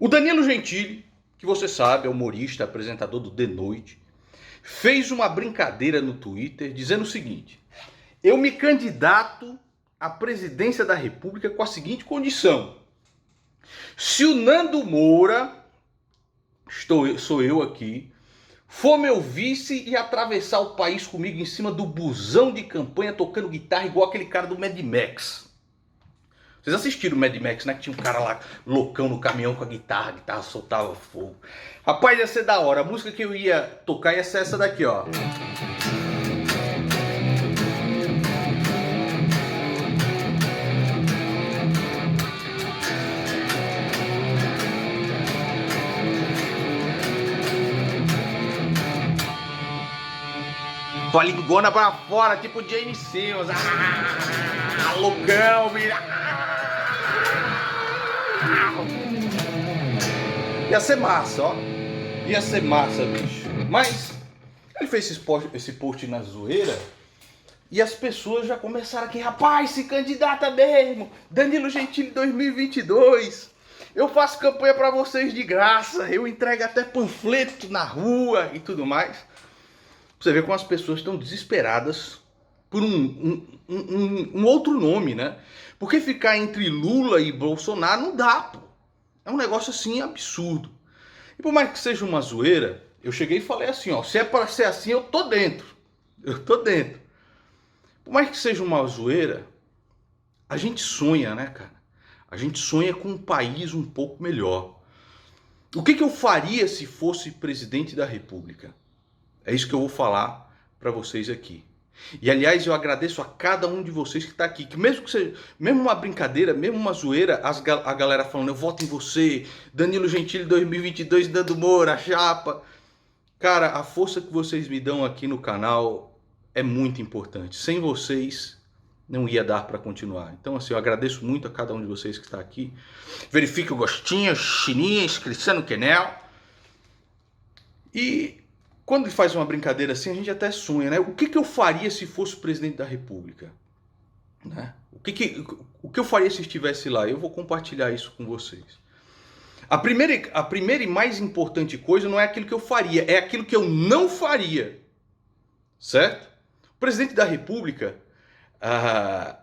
O Danilo Gentili, que você sabe, é humorista, apresentador do De Noite, fez uma brincadeira no Twitter dizendo o seguinte: eu me candidato à presidência da República com a seguinte condição: se o Nando Moura, sou eu aqui, for meu vice e atravessar o país comigo em cima do busão de campanha tocando guitarra igual aquele cara do Mad Max. Vocês assistiram o Mad Max, né? Que tinha um cara lá loucão no caminhão com a guitarra soltava fogo. Rapaz, ia ser da hora. A música que eu ia tocar ia ser essa daqui, ó. Com a lingona pra fora, tipo Jane Simmons. Loucão, vira. Ia ser massa, ó. Ia ser massa, bicho. Mas ele fez esse post na zoeira e as pessoas já começaram aqui: rapaz, se candidata mesmo, Danilo Gentili 2022. Eu faço campanha pra vocês de graça, eu entrego até panfleto na rua e tudo mais. Você vê como as pessoas estão desesperadas por um outro nome, né? Porque ficar entre Lula e Bolsonaro não dá, pô. É um negócio assim absurdo. E por mais que seja uma zoeira, eu cheguei e falei assim, ó, se é para ser assim, eu tô dentro. Eu tô dentro. Por mais que seja uma zoeira, a gente sonha, né, cara? A gente sonha com um país um pouco melhor. O que eu faria se fosse presidente da República? É isso que eu vou falar para vocês aqui. E aliás, eu agradeço a cada um de vocês que está aqui, que mesmo que seja, mesmo uma brincadeira, mesmo uma zoeira, a galera falando: eu voto em você, Danilo Gentili 2022, Nando Moura, chapa. Cara, a força que vocês me dão aqui no canal é muito importante. Sem vocês não ia dar para continuar. Então assim, eu agradeço muito a cada um de vocês que está aqui. Verifique o gostinho, chininha, inscrição no canal. E quando ele faz uma brincadeira assim, a gente até sonha, né? O que eu faria se fosse o presidente da República? Né? O que eu faria se estivesse lá? Eu vou compartilhar isso com vocês. A primeira e mais importante coisa não é aquilo que eu faria, é aquilo que eu não faria. Certo? O presidente da República, a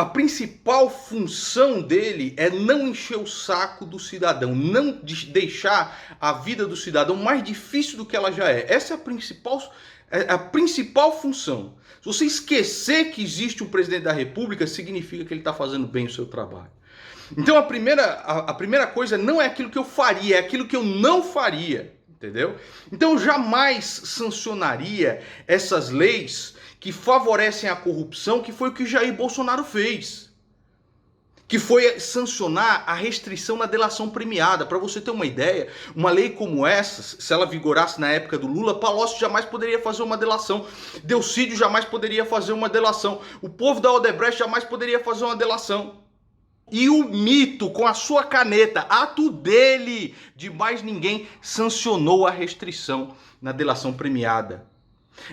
principal função dele é não encher o saco do cidadão, não deixar a vida do cidadão mais difícil do que ela já é. Essa é a principal função. Se você esquecer que existe um presidente da República, significa que ele está fazendo bem o seu trabalho. Então a primeira coisa não é aquilo que eu faria, é aquilo que eu não faria. Entendeu? Então eu jamais sancionaria essas leis que favorecem a corrupção, que foi o que Jair Bolsonaro fez. Que foi sancionar a restrição na delação premiada. Para você ter uma ideia, uma lei como essa, se ela vigorasse na época do Lula, Palocci jamais poderia fazer uma delação, Delcídio jamais poderia fazer uma delação, o povo da Odebrecht jamais poderia fazer uma delação. E o mito, com a sua caneta, ato dele, de mais ninguém, sancionou a restrição na delação premiada.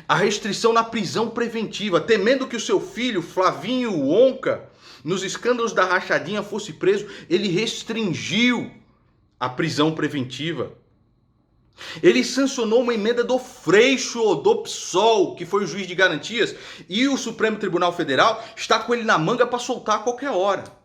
A restrição na prisão preventiva, temendo que o seu filho, Flavinho Onca, nos escândalos da rachadinha fosse preso, ele restringiu a prisão preventiva. Ele sancionou uma emenda do Freixo, do PSOL, que foi o juiz de garantias, e o Supremo Tribunal Federal está com ele na manga para soltar a qualquer hora.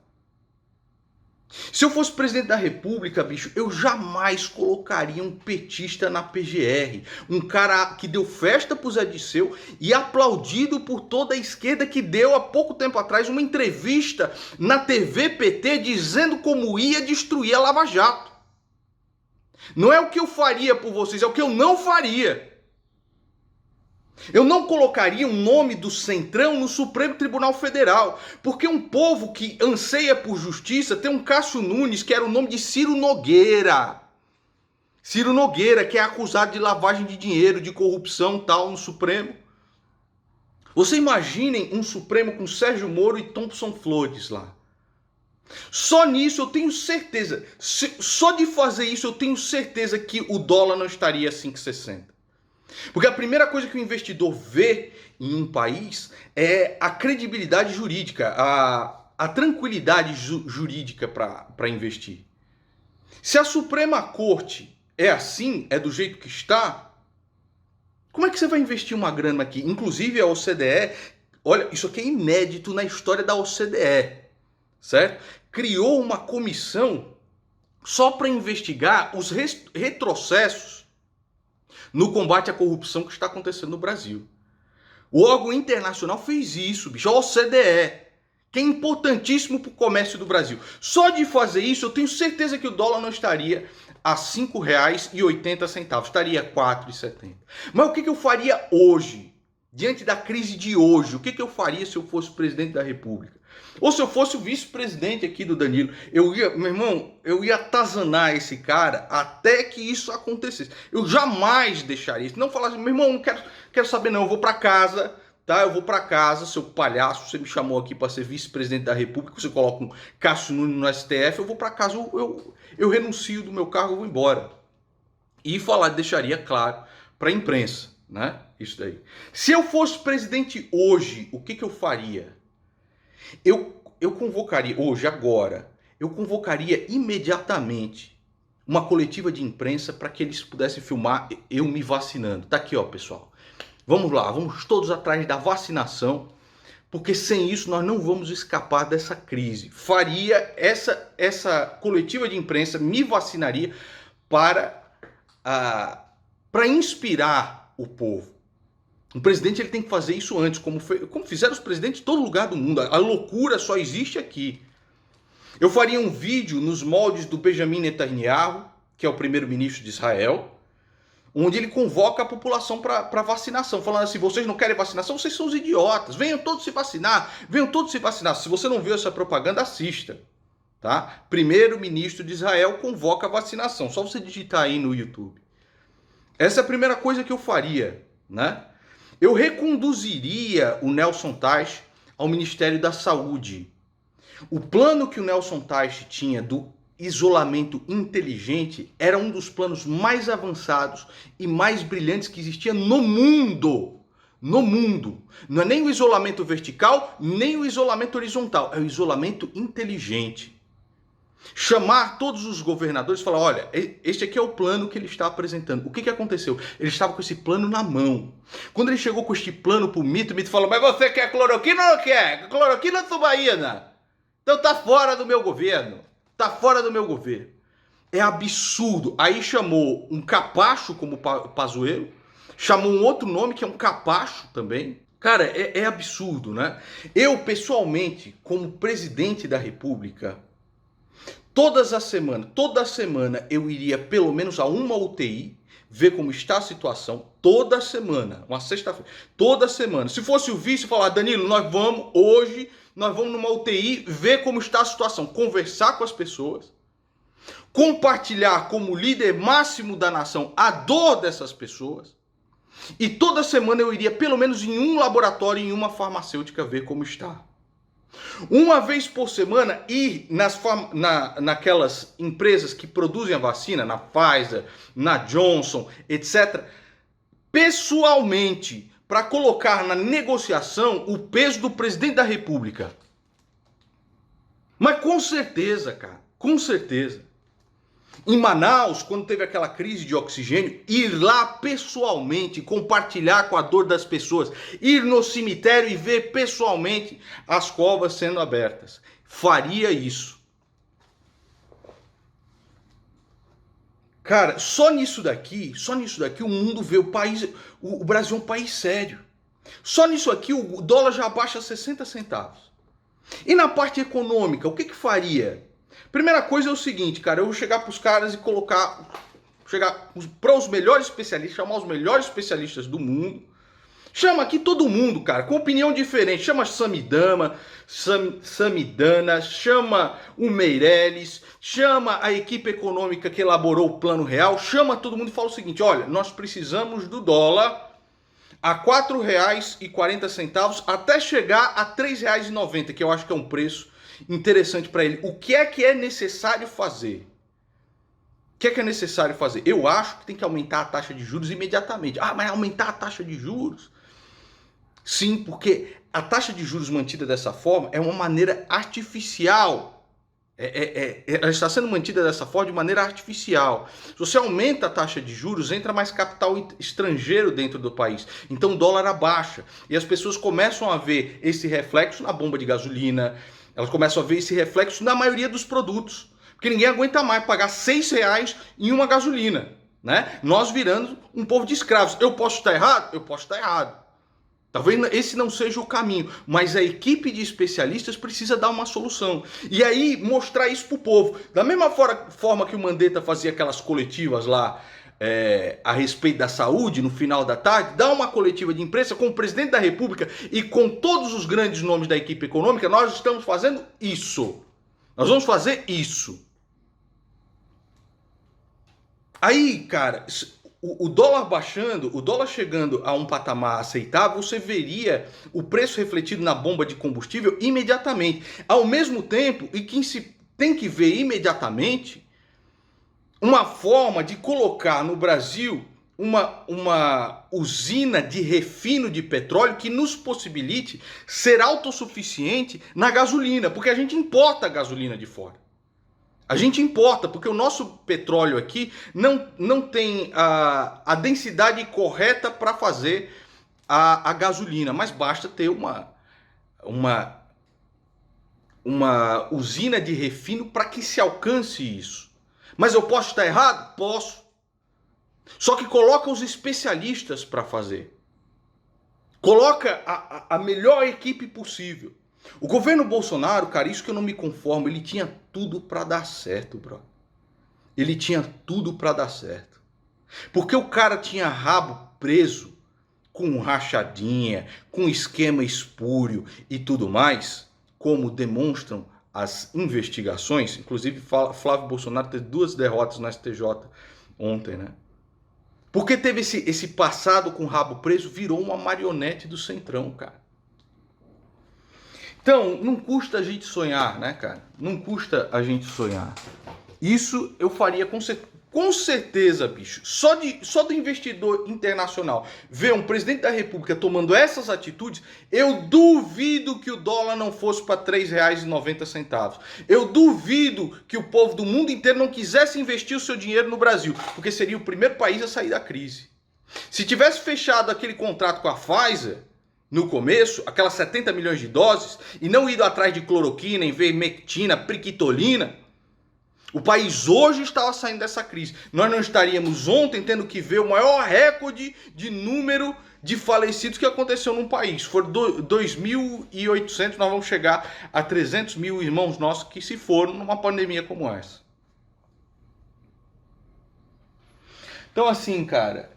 Se eu fosse presidente da República, bicho, eu jamais colocaria um petista na PGR. Um cara que deu festa pro Zé Disseu e aplaudido por toda a esquerda, que deu há pouco tempo atrás uma entrevista na TV PT dizendo como ia destruir a Lava Jato. Não é o que eu faria por vocês, é o que eu não faria. Eu não colocaria o nome do Centrão no Supremo Tribunal Federal, porque um povo que anseia por justiça tem um Cássio Nunes, que era o nome de Ciro Nogueira. Ciro Nogueira, que é acusado de lavagem de dinheiro, de corrupção tal no Supremo. Você imaginem um Supremo com Sérgio Moro e Thompson Flores lá. Só nisso eu tenho certeza, só de fazer isso eu tenho certeza que o dólar não estaria a 5,60. Porque a primeira coisa que o investidor vê em um país é a credibilidade jurídica, a a tranquilidade jurídica para investir. Se a Suprema Corte é assim, é do jeito que está, como é que você vai investir uma grana aqui? Inclusive a OCDE, olha, isso aqui é inédito na história da OCDE, certo? Criou uma comissão só para investigar os retrocessos no combate à corrupção que está acontecendo no Brasil. O órgão internacional fez isso, bicho, a OCDE, que é importantíssimo para o comércio do Brasil. Só de fazer isso, eu tenho certeza que o dólar não estaria a R$ 5,80, estaria a R$ 4,70. Mas o que eu faria hoje, diante da crise de hoje? O que eu faria se eu fosse presidente da República? Ou se eu fosse o vice-presidente aqui do Danilo? Meu irmão, eu ia atazanar esse cara até que isso acontecesse. Eu jamais deixaria isso. Não falar assim, meu irmão, não quero saber não, eu vou para casa. Tá, eu vou para casa, seu palhaço, você me chamou aqui para ser vice-presidente da República, você coloca um Cássio Nunes no STF, eu vou para casa, eu renuncio do meu cargo, eu vou embora. E deixaria claro para a imprensa, né? Isso daí. Se eu fosse presidente hoje, o que eu faria? Eu convocaria, hoje, agora, eu convocaria imediatamente uma coletiva de imprensa para que eles pudessem filmar eu me vacinando. Tá aqui, ó, pessoal. Vamos lá, vamos todos atrás da vacinação, porque sem isso nós não vamos escapar dessa crise. Faria essa coletiva de imprensa, me vacinaria para inspirar o povo. O presidente ele tem que fazer isso antes, como fizeram os presidentes em todo lugar do mundo. A loucura só existe aqui. Eu faria um vídeo nos moldes do Benjamin Netanyahu, que é o primeiro-ministro de Israel, onde ele convoca a população para vacinação, falando assim, vocês não querem vacinação, vocês são os idiotas, venham todos se vacinar, venham todos se vacinar. Se você não viu essa propaganda, assista. Tá? Primeiro-ministro de Israel convoca a vacinação, só você digitar aí no YouTube. Essa é a primeira coisa que eu faria, né? Eu reconduziria o Nelson Teich ao Ministério da Saúde. O plano que o Nelson Teich tinha do isolamento inteligente era um dos planos mais avançados e mais brilhantes que existia no mundo. No mundo. Não é nem o isolamento vertical, nem o isolamento horizontal. É o isolamento inteligente. Chamar todos os governadores e falar, olha, este aqui é o plano que ele está apresentando. O que aconteceu? Ele estava com esse plano na mão. Quando ele chegou com este plano pro Mito, o Mito falou, mas você quer cloroquina ou não quer? Cloroquina ou tubaína? Então tá fora do meu governo. Tá fora do meu governo. É absurdo. Aí chamou um capacho como Pazuello, chamou um outro nome que é um capacho também. Cara, é absurdo, né? Eu, pessoalmente, como presidente da República, toda semana eu iria pelo menos a uma UTI, ver como está a situação, toda semana, uma sexta-feira, toda semana. Se fosse o vice, falar, Danilo, nós vamos numa UTI, ver como está a situação, conversar com as pessoas, compartilhar como líder máximo da nação a dor dessas pessoas, e toda semana eu iria pelo menos em um laboratório, em uma farmacêutica, ver como está. Uma vez por semana, ir naquelas empresas que produzem a vacina, na Pfizer, na Johnson, etc., pessoalmente, para colocar na negociação o peso do presidente da República. Mas com certeza, cara, com certeza. Em Manaus, quando teve aquela crise de oxigênio, ir lá pessoalmente, compartilhar com a dor das pessoas, ir no cemitério e ver pessoalmente as covas sendo abertas. Faria isso. Cara, só nisso daqui o mundo vê o Brasil é um país sério. Só nisso aqui o dólar já abaixa 60 centavos. E na parte econômica, o que faria? Primeira coisa é o seguinte, cara, eu vou chegar para os caras e chegar para os melhores especialistas, chamar os melhores especialistas do mundo. Chama aqui todo mundo, cara, com opinião diferente. Chama Samidana, chama o Meirelles, chama a equipe econômica que elaborou o Plano Real, chama todo mundo e fala o seguinte, olha, nós precisamos do dólar a R$ 4,40 até chegar a R$ 3,90, que eu acho que é um preço interessante para ele. O que é necessário fazer? O que é necessário fazer? Eu acho que tem que aumentar a taxa de juros imediatamente. Ah, mas aumentar a taxa de juros? Sim, porque a taxa de juros mantida dessa forma é uma maneira artificial. Ela está sendo mantida dessa forma de maneira artificial. Se você aumenta a taxa de juros, entra mais capital estrangeiro dentro do país. Então o dólar abaixa. E as pessoas começam a ver esse reflexo na bomba de gasolina, elas começam a ver esse reflexo na maioria dos produtos. Porque ninguém aguenta mais pagar R$ 6 em uma gasolina. Né? Nós virando um povo de escravos. Eu posso estar errado? Eu posso estar errado. Talvez esse não seja o caminho, mas a equipe de especialistas precisa dar uma solução. E aí mostrar isso para o povo. Da mesma forma que o Mandetta fazia aquelas coletivas lá a respeito da saúde no final da tarde, dá uma coletiva de imprensa com o presidente da República e com todos os grandes nomes da equipe econômica, nós estamos fazendo isso. Nós vamos fazer isso. Aí, cara, o dólar baixando, o dólar chegando a um patamar aceitável, você veria o preço refletido na bomba de combustível imediatamente. Ao mesmo tempo, e que se tem que ver imediatamente, uma forma de colocar no Brasil uma usina de refino de petróleo que nos possibilite ser autossuficiente na gasolina, porque a gente importa a gasolina de fora. A gente importa, porque o nosso petróleo aqui não tem a densidade correta para fazer a gasolina, mas basta ter uma usina de refino para que se alcance isso. Mas eu posso estar errado? Posso. Só que coloca os especialistas para fazer. Coloca a melhor equipe possível. O governo Bolsonaro, cara, isso que eu não me conformo, ele tinha tudo para dar certo, bro. Ele tinha tudo para dar certo. Porque o cara tinha rabo preso com rachadinha, com esquema espúrio e tudo mais, como demonstram as investigações. Inclusive, Flávio Bolsonaro teve 2 derrotas na STJ ontem, né? Porque teve esse passado com rabo preso, virou uma marionete do Centrão, cara. Então, não custa a gente sonhar, né, cara? Não custa a gente sonhar. Isso eu faria com certeza, bicho. Só do investidor internacional ver um presidente da República tomando essas atitudes, eu duvido que o dólar não fosse para R$3,90. Eu duvido que o povo do mundo inteiro não quisesse investir o seu dinheiro no Brasil, porque seria o primeiro país a sair da crise. Se tivesse fechado aquele contrato com a Pfizer no começo, aquelas 70 milhões de doses, e não ido atrás de cloroquina, ivermectina, priquitolina, o país hoje estava saindo dessa crise. Nós não estaríamos ontem tendo que ver o maior recorde de número de falecidos que aconteceu num país. Foram 2.800, nós vamos chegar a 300 mil irmãos nossos que se foram numa pandemia como essa. Então assim, cara,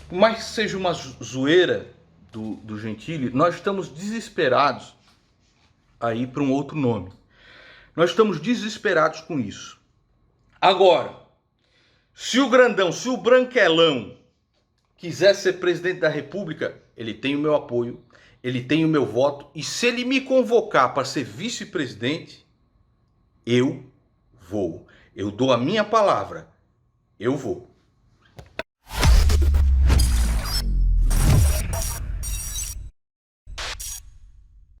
por mais que seja uma zoeira do Gentili, nós estamos desesperados aí para um outro nome. Nós estamos desesperados com isso. Agora, se o grandão, se o branquelão quiser ser presidente da República, ele tem o meu apoio, ele tem o meu voto, e se ele me convocar para ser vice-presidente, eu vou. Eu dou a minha palavra, eu vou.